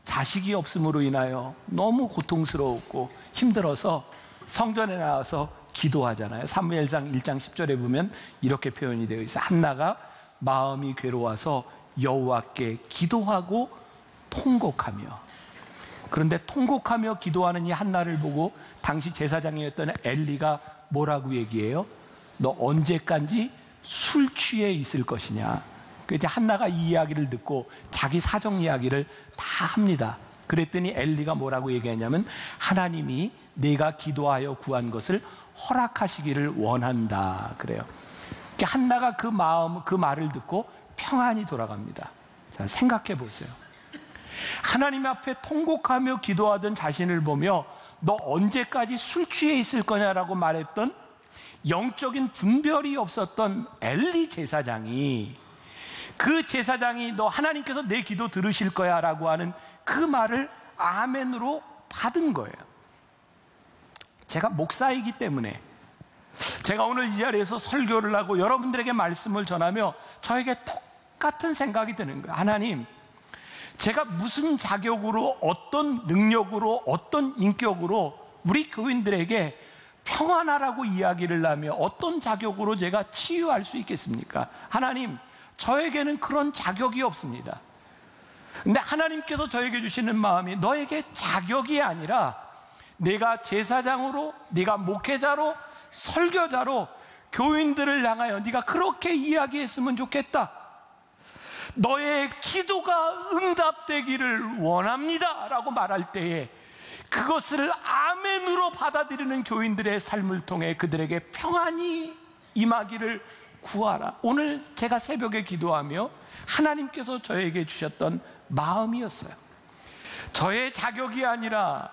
자식이 없음으로 인하여 너무 고통스러웠고 힘들어서 성전에 나와서 기도하잖아요. 사무엘상 1장 10절에 보면 이렇게 표현이 되어 있어요. 한나가 마음이 괴로워서 여호와께 기도하고 통곡하며. 그런데 통곡하며 기도하는 이 한나를 보고 당시 제사장이었던 엘리가 뭐라고 얘기해요? 너 언제까지 술 취해 있을 것이냐. 그래서 한나가 이 이야기를 듣고 자기 사정 이야기를 다 합니다. 그랬더니 엘리가 뭐라고 얘기하냐면 하나님이 내가 기도하여 구한 것을 허락하시기를 원한다 그래요. 그러니까 한나가 그 말을 듣고 평안이 돌아갑니다. 자, 생각해 보세요. 하나님 앞에 통곡하며 기도하던 자신을 보며 너 언제까지 술 취해 있을 거냐라고 말했던 영적인 분별이 없었던 엘리 제사장이, 그 제사장이 너 하나님께서 내 기도 들으실 거야 라고 하는 그 말을 아멘으로 받은 거예요. 제가 목사이기 때문에 제가 오늘 이 자리에서 설교를 하고 여러분들에게 말씀을 전하며 저에게 똑같은 생각이 드는 거예요. 하나님, 제가 무슨 자격으로, 어떤 능력으로, 어떤 인격으로 우리 교인들에게 평안하라고 이야기를 하며 어떤 자격으로 제가 치유할 수 있겠습니까? 하나님, 저에게는 그런 자격이 없습니다. 근데 하나님께서 저에게 주시는 마음이 너에게 자격이 아니라 내가 제사장으로, 네가 목회자로, 설교자로 교인들을 향하여 네가 그렇게 이야기했으면 좋겠다. 너의 기도가 응답되기를 원합니다 라고 말할 때에 그것을 아멘으로 받아들이는 교인들의 삶을 통해 그들에게 평안이 임하기를 구하라. 오늘 제가 새벽에 기도하며 하나님께서 저에게 주셨던 마음이었어요. 저의 자격이 아니라,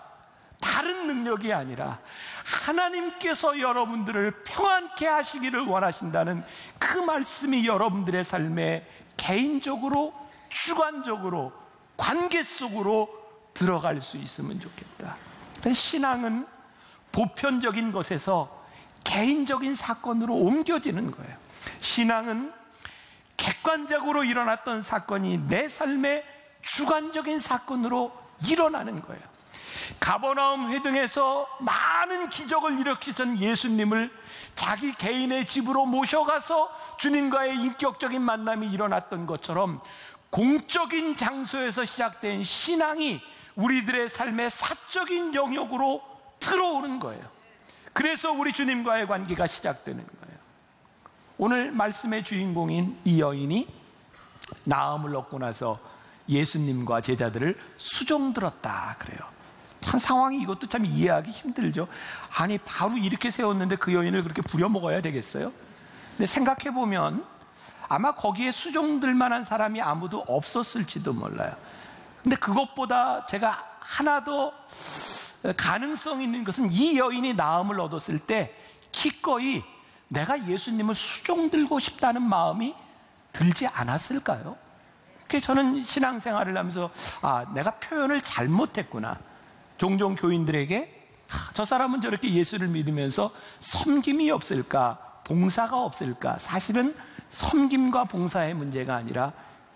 다른 능력이 아니라 하나님께서 여러분들을 평안케 하시기를 원하신다는 그 말씀이 여러분들의 삶에 개인적으로, 주관적으로, 관계 속으로 들어갈 수 있으면 좋겠다. 신앙은 보편적인 것에서 개인적인 사건으로 옮겨지는 거예요. 신앙은 객관적으로 일어났던 사건이 내 삶의 주관적인 사건으로 일어나는 거예요. 가버나움 회등에서 많은 기적을 일으키신 예수님을 자기 개인의 집으로 모셔가서 주님과의 인격적인 만남이 일어났던 것처럼 공적인 장소에서 시작된 신앙이 우리들의 삶의 사적인 영역으로 들어오는 거예요. 그래서 우리 주님과의 관계가 시작되는 거예요. 오늘 말씀의 주인공인 이 여인이 나음을 얻고 나서 예수님과 제자들을 수종들었다 그래요. 참 상황이 이것도 참 이해하기 힘들죠. 아니 바로 이렇게 세웠는데 그 여인을 그렇게 부려먹어야 되겠어요? 근데 생각해보면 아마 거기에 수종들 만한 사람이 아무도 없었을지도 몰라요. 근데 그것보다 제가 하나 더 가능성 있는 것은 이 여인이 나음을 얻었을 때 기꺼이 내가 예수님을 수종들고 싶다는 마음이 들지 않았을까요? 그래서 저는 신앙생활을 하면서 내가 표현을 잘못했구나. 종종 교인들에게 저 사람은 저렇게 예수를 믿으면서 섬김이 없을까? 봉사가 없을까? 사실은 섬김과 봉사의 문제가 아니라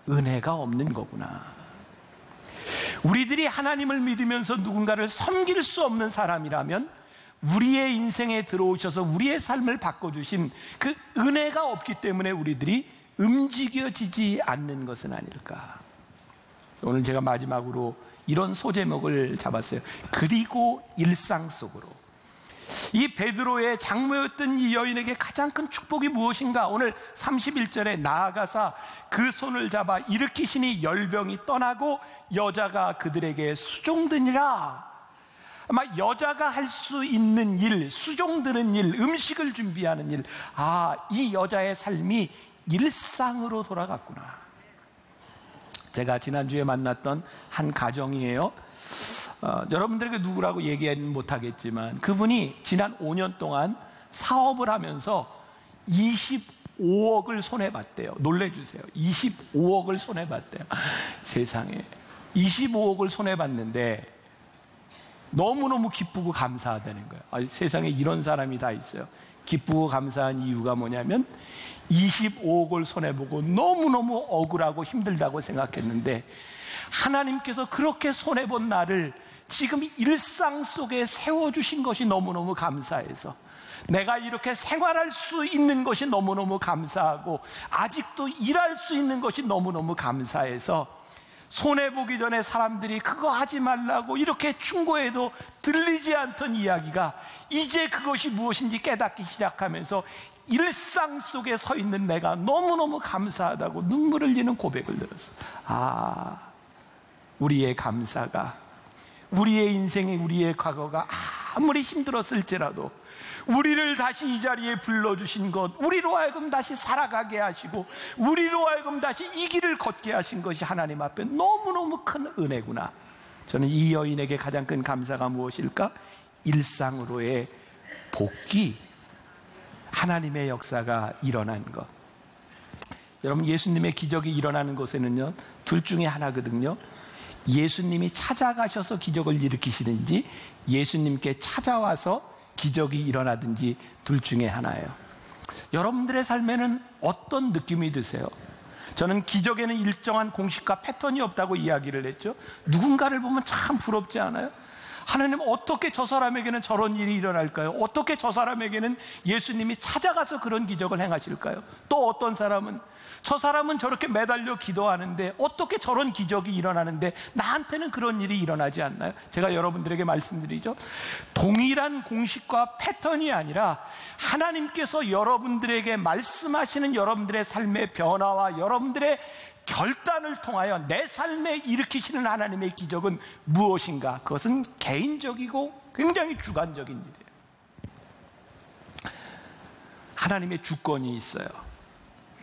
은혜가 없는 거구나. 우리들이 하나님을 믿으면서 누군가를 섬길 수 없는 사람이라면 우리의 인생에 들어오셔서 우리의 삶을 바꿔주신 그 은혜가 없기 때문에 우리들이 움직여지지 않는 것은 아닐까. 오늘 제가 마지막으로 이런 소제목을 잡았어요. 그리고 일상 속으로. 이 베드로의 장모였던 이 여인에게 가장 큰 축복이 무엇인가? 오늘 31절에 나아가사 그 손을 잡아 일으키시니 열병이 떠나고 여자가 그들에게 수종드니라. 아마 여자가 할 수 있는 일, 수종드는 일, 음식을 준비하는 일, 이 여자의 삶이 일상으로 돌아갔구나. 제가 지난주에 만났던 한 가정이에요. 여러분들에게 누구라고 얘기는 못하겠지만 그분이 지난 5년 동안 사업을 하면서 25억을 손해봤대요. 놀래주세요. 25억을 손해봤대요. 세상에 25억을 손해봤는데 너무너무 기쁘고 감사하다는 거예요. 세상에 이런 사람이 다 있어요. 기쁘고 감사한 이유가 뭐냐면 25억을 손해보고 너무너무 억울하고 힘들다고 생각했는데 하나님께서 그렇게 손해본 나를 지금 일상 속에 세워주신 것이 너무너무 감사해서 내가 이렇게 생활할 수 있는 것이 너무너무 감사하고 아직도 일할 수 있는 것이 너무너무 감사해서 손해보기 전에 사람들이 그거 하지 말라고 이렇게 충고해도 들리지 않던 이야기가 이제 그것이 무엇인지 깨닫기 시작하면서 일상 속에 서 있는 내가 너무너무 감사하다고 눈물을 흘리는 고백을 들었어요. 우리의 감사가, 우리의 인생의 우리의 과거가 아무리 힘들었을지라도 우리를 다시 이 자리에 불러주신 것, 우리로 하여금 다시 살아가게 하시고 우리로 하여금 다시 이 길을 걷게 하신 것이 하나님 앞에 너무너무 큰 은혜구나. 저는 이 여인에게 가장 큰 감사가 무엇일까? 일상으로의 복귀, 하나님의 역사가 일어난 것. 여러분, 예수님의 기적이 일어나는 곳에는요 둘 중에 하나거든요. 예수님이 찾아가셔서 기적을 일으키시든지 예수님께 찾아와서 기적이 일어나든지 둘 중에 하나예요. 여러분들의 삶에는 어떤 느낌이 드세요? 저는 기적에는 일정한 공식과 패턴이 없다고 이야기를 했죠. 누군가를 보면 참 부럽지 않아요? 하나님 어떻게 저 사람에게는 저런 일이 일어날까요? 어떻게 저 사람에게는 예수님이 찾아가서 그런 기적을 행하실까요? 또 어떤 사람은 저 사람은 저렇게 매달려 기도하는데 어떻게 저런 기적이 일어나는데 나한테는 그런 일이 일어나지 않나요? 제가 여러분들에게 말씀드리죠. 동일한 공식과 패턴이 아니라 하나님께서 여러분들에게 말씀하시는 여러분들의 삶의 변화와 여러분들의 결단을 통하여 내 삶에 일으키시는 하나님의 기적은 무엇인가? 그것은 개인적이고 굉장히 주관적인 일이에요. 하나님의 주권이 있어요.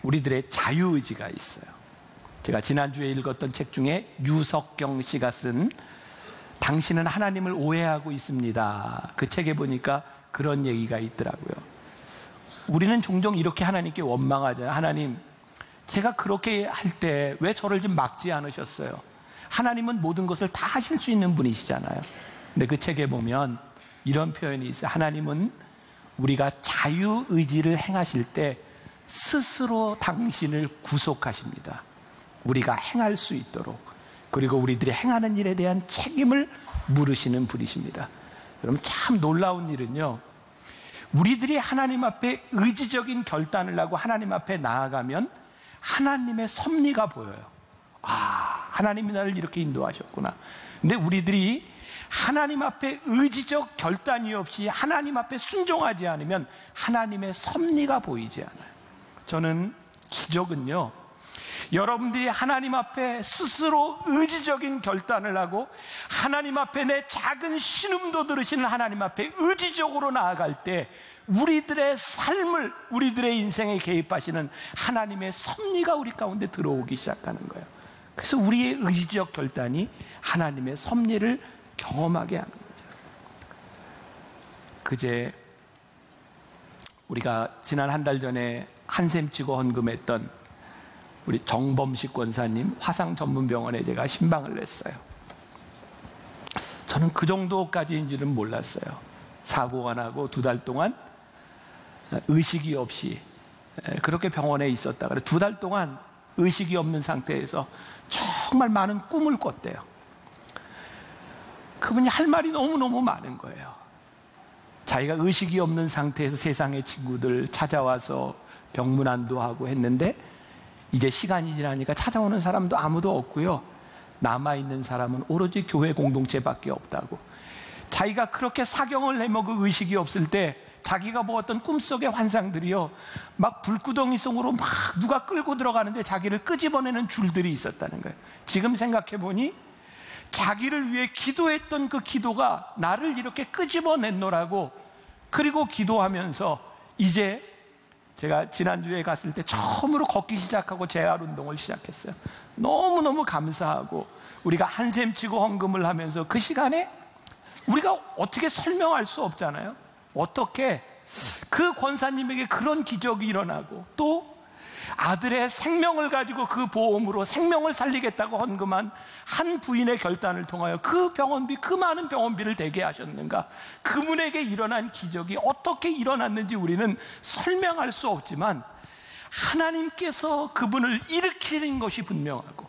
우리들의 자유의지가 있어요. 제가 지난주에 읽었던 책 중에 유석경 씨가 쓴 당신은 하나님을 오해하고 있습니다. 그 책에 보니까 그런 얘기가 있더라고요. 우리는 종종 이렇게 하나님께 원망하잖아요. 하나님, 제가 그렇게 할 때 왜 저를 좀 막지 않으셨어요? 하나님은 모든 것을 다 하실 수 있는 분이시잖아요. 근데 그 책에 보면 이런 표현이 있어요. 하나님은 우리가 자유의지를 행하실 때 스스로 당신을 구속하십니다. 우리가 행할 수 있도록, 그리고 우리들이 행하는 일에 대한 책임을 물으시는 분이십니다. 여러분, 참 놀라운 일은요, 우리들이 하나님 앞에 의지적인 결단을 하고 하나님 앞에 나아가면 하나님의 섭리가 보여요. 아, 하나님이 나를 이렇게 인도하셨구나. 근데 우리들이 하나님 앞에 의지적 결단이 없이 하나님 앞에 순종하지 않으면 하나님의 섭리가 보이지 않아요. 저는 기적은요, 여러분들이 하나님 앞에 스스로 의지적인 결단을 하고 하나님 앞에 내 작은 신음도 들으시는 하나님 앞에 의지적으로 나아갈 때 우리들의 삶을, 우리들의 인생에 개입하시는 하나님의 섭리가 우리 가운데 들어오기 시작하는 거예요. 그래서 우리의 의지적 결단이 하나님의 섭리를 경험하게 하는 거죠. 그제 우리가 지난 한 달 전에 한샘 치고 헌금했던 우리 정범식 권사님 화상전문병원에 제가 신방을 냈어요. 저는 그 정도까지인지는 몰랐어요. 사고가 나고 2달 동안 의식이 없이 그렇게 병원에 있었다. 그래 2달 동안 의식이 없는 상태에서 정말 많은 꿈을 꿨대요. 그분이 할 말이 너무너무 많은 거예요. 자기가 의식이 없는 상태에서 세상의 친구들 찾아와서 병문안도 하고 했는데 이제 시간이 지나니까 찾아오는 사람도 아무도 없고요. 남아있는 사람은 오로지 교회 공동체밖에 없다고. 자기가 그렇게 사경을 해먹을 의식이 없을 때 자기가 보았던 꿈속의 환상들이요, 막 불구덩이 속으로 막 누가 끌고 들어가는데 자기를 끄집어내는 줄들이 있었다는 거예요. 지금 생각해보니 자기를 위해 기도했던 그 기도가 나를 이렇게 끄집어냈노라고. 그리고 기도하면서 이제 제가 지난주에 갔을 때 처음으로 걷기 시작하고 재활 운동을 시작했어요. 너무너무 감사하고, 우리가 한샘 치고 헌금을 하면서 그 시간에 우리가 어떻게 설명할 수 없잖아요. 어떻게 그 권사님에게 그런 기적이 일어나고, 또 아들의 생명을 가지고 그 보험으로 생명을 살리겠다고 헌금한 한 부인의 결단을 통하여 그 병원비, 그 많은 병원비를 대게 하셨는가. 그분에게 일어난 기적이 어떻게 일어났는지 우리는 설명할 수 없지만 하나님께서 그분을 일으키는 것이 분명하고,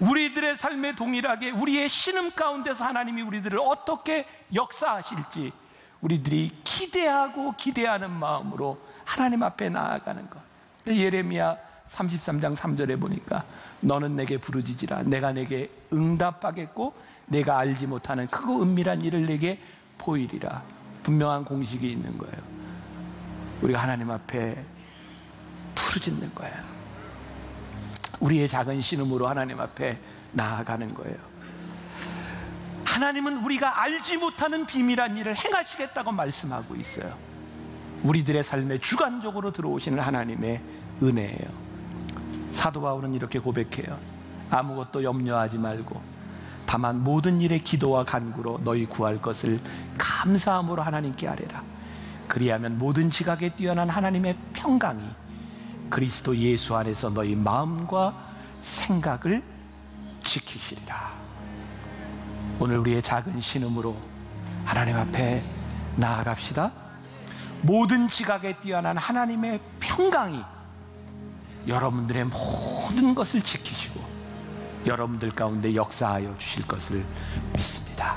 우리들의 삶에 동일하게 우리의 신음 가운데서 하나님이 우리들을 어떻게 역사하실지 우리들이 기대하고 기대하는 마음으로 하나님 앞에 나아가는 것. 예레미야 33장 3절에 보니까 너는 내게 부르짖으라, 내가 내게 응답하겠고 내가 알지 못하는 크고 은밀한 일을 내게 보이리라. 분명한 공식이 있는 거예요. 우리가 하나님 앞에 부르짖는 거예요. 우리의 작은 신음으로 하나님 앞에 나아가는 거예요. 하나님은 우리가 알지 못하는 비밀한 일을 행하시겠다고 말씀하고 있어요. 우리들의 삶에 주관적으로 들어오시는 하나님의 은혜예요. 사도 바울은 이렇게 고백해요. 아무것도 염려하지 말고 다만 모든 일에 기도와 간구로 너희 구할 것을 감사함으로 하나님께 아뢰라. 그리하면 모든 지각에 뛰어난 하나님의 평강이 그리스도 예수 안에서 너희 마음과 생각을 지키시리라. 오늘 우리의 작은 신음으로 하나님 앞에 나아갑시다. 모든 지각에 뛰어난 하나님의 평강이 여러분들의 모든 것을 지키시고 여러분들 가운데 역사하여 주실 것을 믿습니다.